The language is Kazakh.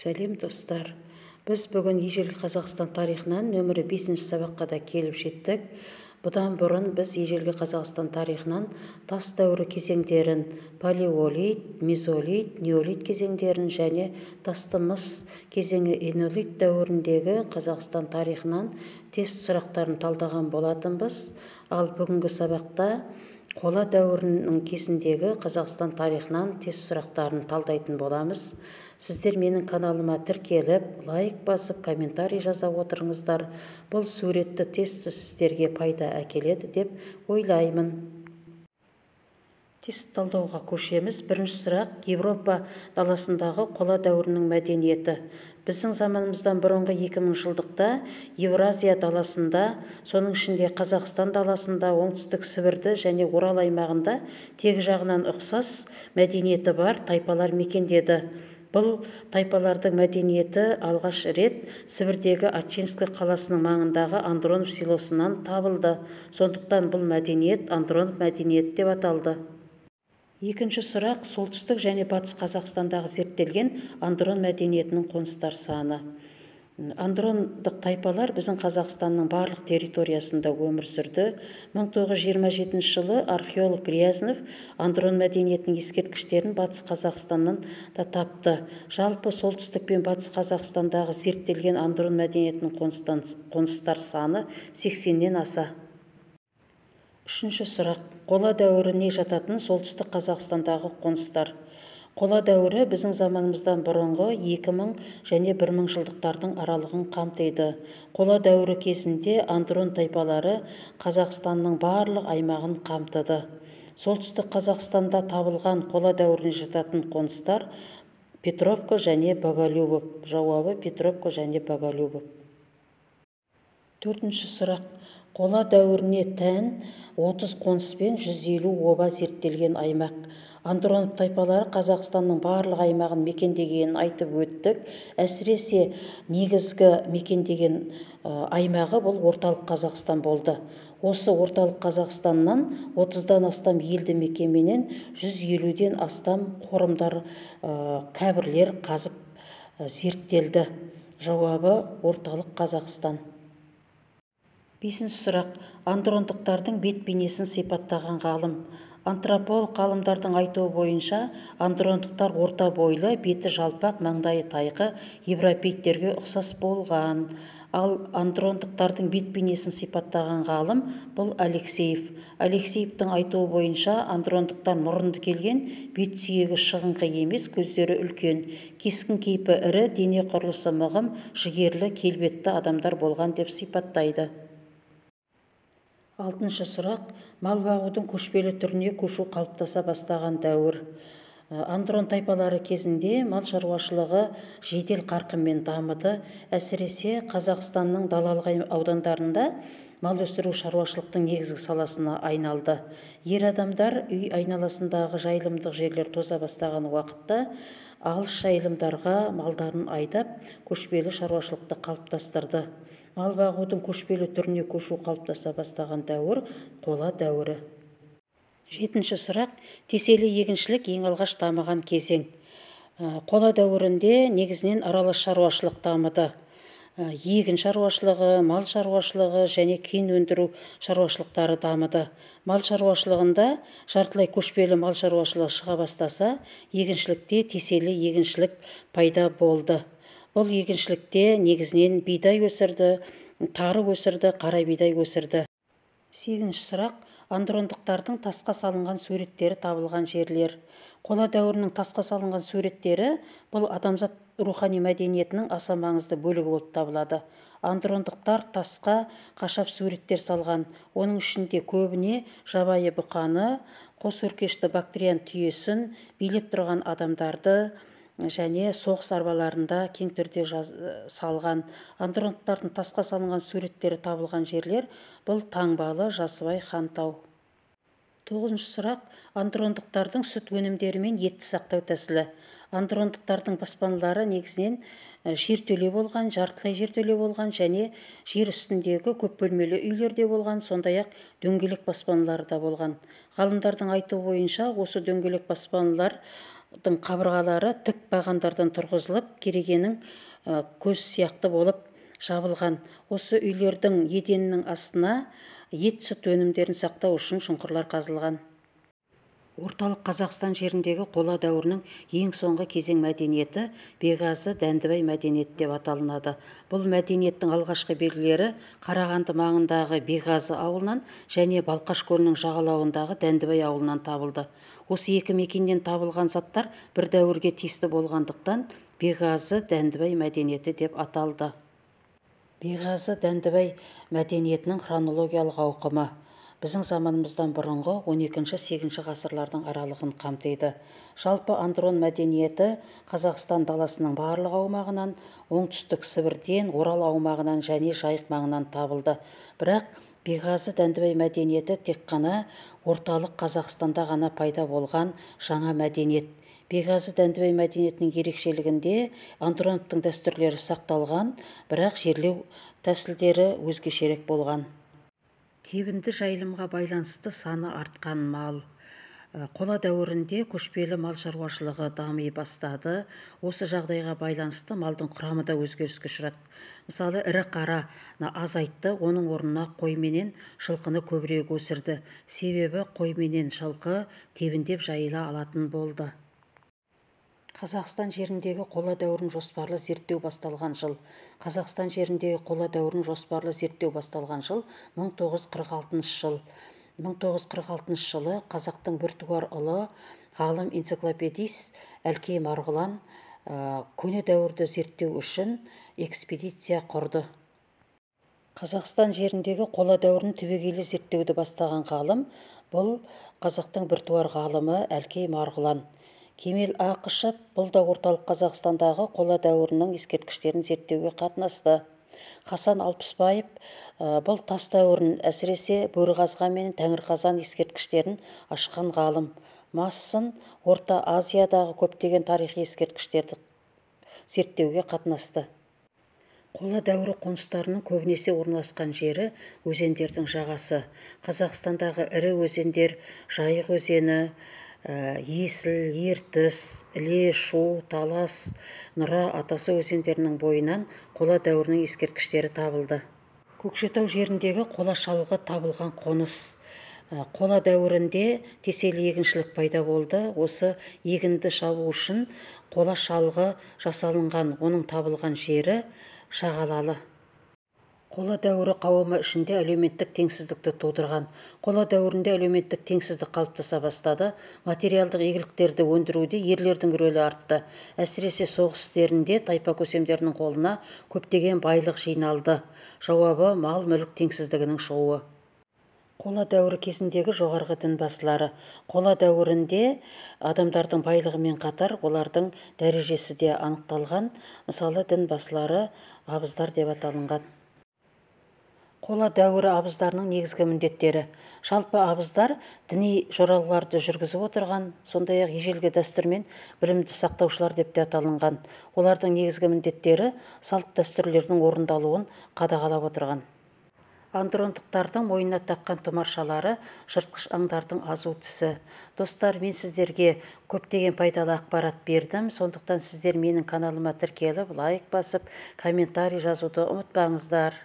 Сәлем достар. Біз бүгін ежелгі Қазақстан тарихынан нөмірі 5 сабаққа да келіп жеттік. Бұдан бұрын біз ежелгі Қазақстан тарихынан тас дәуірі кезеңдерін, палеолит, мезолит, неолит кезеңдерін және тасты мыс кезеңі энолит дәуіріндегі Қазақстан тарихынан тест сұрақтарын талдаған болатынбыз. Ал бүгінгі сабақта қола дәуірінің кезіндегі Қазақстан тарихынан тест сұрақтарын талдайтын боламыз. Сіздер менің каналыма тіркеліп, лайк басып, комментарий жаза отырыңыздар. Бұл суретті тесті сіздерге пайда әкеледі деп ойлаймын. Тест талдауға көшеміз. Бірінші сұрақ: Европа даласындағы қола дәуірінің мәдениеті. Біздің заманымыздан бұрынғы 2000 жылдықта Евразия даласында, соның ішінде Қазақстан даласында, оңтүстік Сібірді және Орал аймағында тегі жағынан ұқсас мәдениеті бар тайпалар мекендеді. Бұл тайпалардың мәдениеті алғаш рет Сібірдегі Ачинск қаласының маңындағы Андронов селосынан табылды. Сондықтан бұл мәдениет Андронов мәдениеті деп аталды. Екінші сұрақ: солтүстік және батыс Қазақстандағы зерттелген Андрон мәдениетінің қоныстар саны. Андрондық тайпалар біздің Қазақстанның барлық территориясында өмір сүрді. 1927 жылы археолог Грязнов Андрон мәдениетінің ескерткіштерін батыс Қазақстаннан да тапты. Жалпы солтүстік пен батыс Қазақстандағы зерттелген Андрон мәдениетінің қоныстар саны 80-нен аса. Үшінші сұрақ: қола дәуіріне жататын солтүстік Қазақстандағы қоныстар. Қола дәуірі біздің заманымыздан бұрынғы 2000 және 1000 жылдықтардың аралығын қамтиды. Қола дәуірі кезінде Андрон тайпалары Қазақстанның барлық аймағын қамтыды. Солтүстік Қазақстанда табылған қола дәуіріне жататын қоныстар Петровка және Боголюбов. Жауабы Петровка және Боголюбов. Төртінші сұрақ: қола дәуіріне тән 30 қоныс пен 150 оба зерттелген аймақ. Андронов тайпалары Қазақстанның барлық аймағын мекендегенін айтып өттік. Әсіресе негізгі мекендеген аймағы бұл орталық Қазақстан болды. Осы орталық Қазақстаннан 30-дан астам елді мекенменен 150-ден астам қорымдар, қабірлер қазып зерттелді. Жауабы орталық Қазақстан. Бесінші сұрақ: андрондықтардың бет бейнесін сипаттаған ғалым. Антрополог ғалымдардың айтуы бойынша андрондықтар орта бойлы, беті жалпақ, маңдайы тайқы, европейттерге ұқсас болған. Ал андрондықтардың бет бейнесін сипаттаған ғалым бұл Алексеев. Алексеевтің айтуы бойынша андрондықтар мұрынды келген, бет сүйегі шығыңқы емес, көздері үлкен, кескін кейпі ірі, дене құрылысы мығым, жігерлі, келбетті адамдар болған деп сипаттайды. Алтыншы сұрақ: мал бағудың көшпелі түріне көшу қалыптаса бастаған дәуір. Андрон тайпалары кезінде мал шаруашылығы жедел қарқынмен дамыды. Әсіресе Қазақстанның далалық аудандарында мал өсіру шаруашылықтың негізгі саласына айналды. Ер адамдар үй айналасындағы жайылымдық жерлер тоза бастаған уақытта алыс жайылымдарға малдарын айдап, көшпелі шаруашылықты қалыптастырды. Мал бағудың көшпелі түріне көшу қалыптаса бастаған дәуір қола дәуірі. Жетінші сұрақ: теселі егіншілік ең алғаш дамыған кезең. Қола дәуірінде негізінен аралас шаруашылық дамыды. Егін шаруашылығы, мал шаруашылығы және кен өндіру шаруашылықтары дамыды. Мал шаруашылығында жартылай көшпелі мал шаруашылығы шыға бастаса, егіншілікте теселі егіншілік пайда болды. Бұл егіншілікте негізінен бидай өсірді, тары өсірді, қара бидай өсірді. Сегізінші сұрақ: андрондықтардың тасқа салынған суреттері табылған жерлер. Қола дәуірінің тасқа салынған суреттері бұл адамзат рухани мәдениетінің аса маңызды бөлігі болып табылады. Андрондықтар тасқа қашап суреттер салған. Оның ішінде көбіне жабайы бұқаны, қос өркешті бактриян түйесін, билеп тұрған адамдарды және соғыс арбаларында кең түрде салған. Андрондықтардың тасқа салынған суреттері табылған жерлер бұл Таңбалы, Жасыбай, Хантау. Тоғызыншы сұрақ: андрондықтардың сүт өнімдері мен етті сақтау тәсілі. Андрондықтардың баспаналары негізінен жертөле болған, жартылай жертөле болған және жер үстіндегі көп бөлмелі үйлерде болған, сондай-ақ дөңгелек баспаналары да болған. Ғалымдардың айтуы бойынша осы дөңгелек баспаналар қабырғалары тік бағандардан тұрғызылып, керегенің көз сияқты болып жабылған. Осы үйлердің еденінің астына ет, сүт өнімдерін сақтау үшін шұңқырлар қазылған. Орталық Қазақстан жеріндегі қола дәуірінің ең соңғы кезең мәдениеті Беғазы Дәндібай мәдениеті деп аталынады. Бұл мәдениеттің алғашқы белгілері Қарағанды маңындағы Беғазы ауылынан және Балқаш көлінің жағалауындағы Дәндібай ауылынан табылды. Осы екі мекеннен табылған заттар бір дәуірге тиісті болғандықтан Беғазы Дәндібай мәдениеті деп аталды. Беғазы Дәндібай мәдениетінің хронологиялық ауқымы біздің заманымыздан бұрынғы 12-8 ғасырлардың аралығын қамтиды. Жалпы андрон мәдениеті Қазақстан даласының барлық аумағынан, оңтүстік Сібірден, Орал аумағынан және Жайық маңынан табылды. Бірақ Беғазы Дәндібай мәдениеті тек қана орталық Қазақстанда ғана пайда болған жаңа мәдениет. Беғазы Дәндібай мәдениетінің ерекшелігінде андрондтың дәстүрлері сақталған, бірақ жерлеу тәсілдері өзгешерек болған. Тебінді жайылымға байланысты саны артқан мал. Қола дәуірінде көшпелі мал шаруашылығы дами бастады. Осы жағдайға байланысты малдың құрамы да өзгеріске ұшырады. Мысалы, ірі қараны азайтты, оның орнына қой менен жылқыны көбірек өсірді. Себебі қой менен жылқы тебіндеп жайыла алатын болды. Қазақстан жеріндегі қола дәуірін жоспарлы зерттеу басталған жыл. Қазақстан жеріндегі қола дәуірін жоспарлы зерттеу басталған жыл 1946 жыл. 1946 жылы қазақтың біртуар ұлы ғалым энциклопедист Әлкей Марғұлан көне дәуірді зерттеу үшін экспедиция құрды. Қазақстан жеріндегі қола дәуірін түбегейлі зерттеуді бастаған ғалым бұл қазақтың біртуар ғалымы Әлкей Марғұлан. Кемел Ақышев бұл да орталық Қазақстандағы қола дәуірінің ескерткіштерін зерттеуге қатынасты. Хасан Алпысбаев бұл тас дәуірін, әсіресе Бөріқазған мен Тәңірқазан ескерткіштерін ашқан ғалым. Массын Орта Азиядағы көптеген тарихи ескерткіштерді зерттеуге қатынасты. Қола дәуірі қоныстарының көбінесе орналасқан жері өзендердің жағасы. Қазақстандағы ірі өзендер Жайық өзені, Есіл, Ертіс, Іле, Шу, Талас, Нұра, Атасы өзендерінің бойынан қола дәуірінің ескерткіштері табылды. Көкшетау жеріндегі қола шалғы табылған қоныс. Қола дәуірінде теселі егіншілік пайда болды. Осы егінді шабу үшін қола шалғы жасалынған, оның табылған жері Шағалалы. Қола дәуірі қауымы ішінде әлеуметтік теңсіздікті тудырған. Қола дәуірінде әлеуметтік теңсіздік қалыптаса бастады. Материалдық игіліктерді өндіруде ерлердің рөлі артты. Әсіресе соғыс істерінде тайпа көсемдерінің қолына көптеген байлық жиналды. Жауабы мал-мүлік теңсіздігінің шығуы. Қола дәуірі кезіндегі жоғарғы дінбасылары. Қола дәуірінде адамдардың байлығымен қатар олардың дәрежесі де анықталған. Мысалы, дінбасылары абыздар деп аталынған. Қола дәуірі абыздарының негізгі міндеттері. Жалпы абыздар діни жоралғыларды жүргізіп отырған, сондай-ақ ежелгі дәстүрмен білімді сақтаушылар деп те аталынған. Олардың негізгі міндеттері салт дәстүрлердің орындалуын қадағалап отырған. Андрондықтардың мойнына таққан тұмаршалары жыртқыш аңдардың азу тісі. Достар, мен сіздерге көптеген пайдалы ақпарат бердім. Сондықтан сіздер менің каналыма тіркеліп, лайк басып, комментарий жазуды ұмытпаңыздар.